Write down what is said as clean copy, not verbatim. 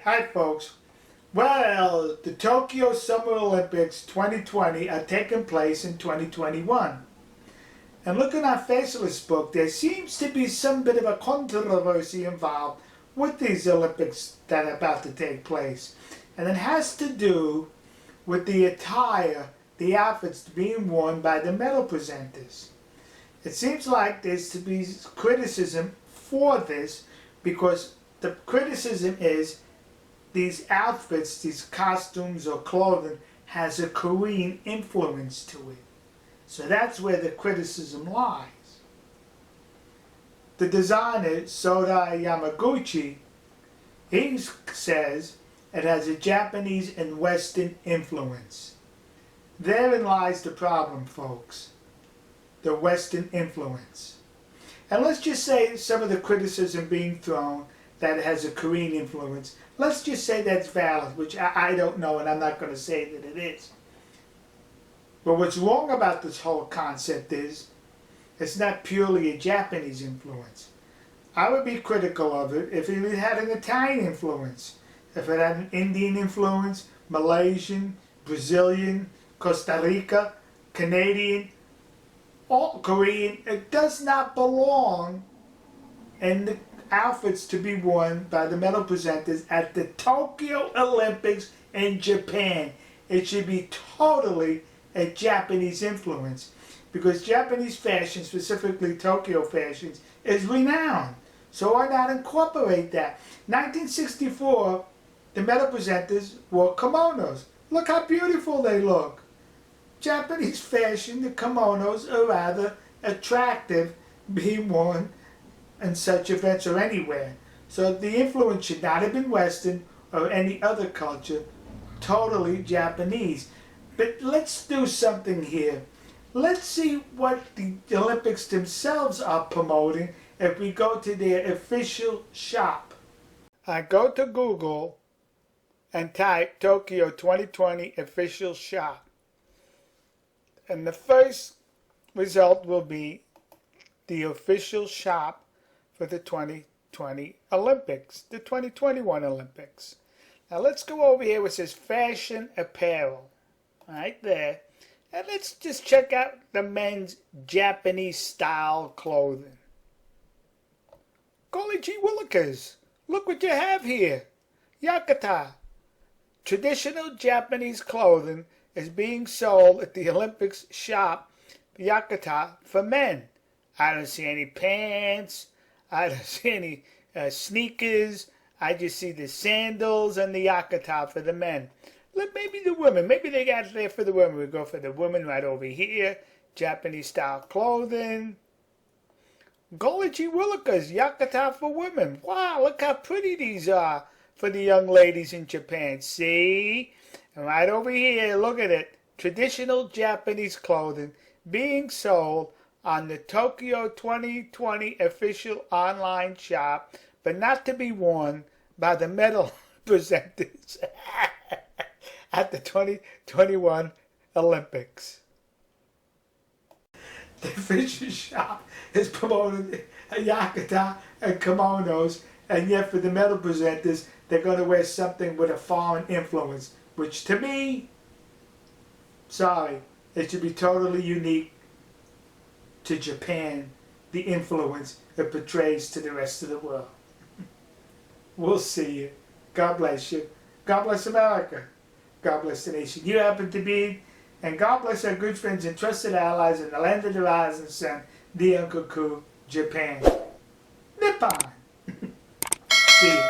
Hi folks. Well, the Tokyo Summer Olympics 2020 are taking place in 2021. And looking at Faceless book, there seems to be some bit of a controversy involved with these Olympics that are about to take place. And it has to do with the attire, the outfits being worn by the medal presenters. It seems like there's to be criticism for this because the criticism is these outfits, these costumes or clothing has a Korean influence to it. So that's where the criticism lies. The designer, Soda Yamaguchi, he says it has a Japanese and Western influence. Therein lies the problem, folks. The Western influence. And let's just say some of the criticism being thrown that it has a Korean influence, let's just say that's valid, which I don't know, and I'm not going to say that it is. But what's wrong about this whole concept is it's not purely a Japanese influence. I would be critical of it if it had an Italian influence, if it had an Indian influence, Malaysian, Brazilian, Costa Rica, Canadian, or Korean. It does not belong in the outfits to be worn by the medal presenters at the Tokyo Olympics in Japan. It should be totally a Japanese influence because Japanese fashion, specifically Tokyo fashions, is renowned. So why not incorporate that? 1964, the medal presenters wore kimonos. Look how beautiful they look. Japanese fashion, the kimonos are rather attractive being worn in such events or anywhere. So the influence should not have been Western or any other culture, totally Japanese. But let's do something here. Let's see what the Olympics themselves are promoting if we go to their official shop. I go to Google and type Tokyo 2020 official shop. And the first result will be the official shop for the 2020 Olympics, the 2021 Olympics. Now let's go over here where it says fashion apparel, right there. And let's just check out the men's Japanese style clothing. Golly gee willikers, look what you have here. Yakata. Traditional Japanese clothing is being sold at the Olympics shop, Yakata, for men. I don't see any pants. I don't see any sneakers. I just see the sandals and the yakata for the men. Look, maybe the women. Maybe they got it there for the women. We go for the women right over here. Japanese style clothing. Golly gee willikers, yakata for women. Wow, look how pretty these are for the young ladies in Japan. See? And right over here, look at it. Traditional Japanese clothing being sold on the Tokyo 2020 official online shop, but not to be worn by the medal presenters at the 2021 Olympics. The official shop is promoting yakata and kimonos, and yet for the medal presenters, they're going to wear something with a foreign influence, which to me, sorry, it should be totally unique to Japan, the influence it portrays to the rest of the world. We'll see you. God bless you. God bless America. God bless the nation you happen to be. And God bless our good friends and trusted allies in the land of the rising sun, the Unkoku, Japan. Nippon. See you.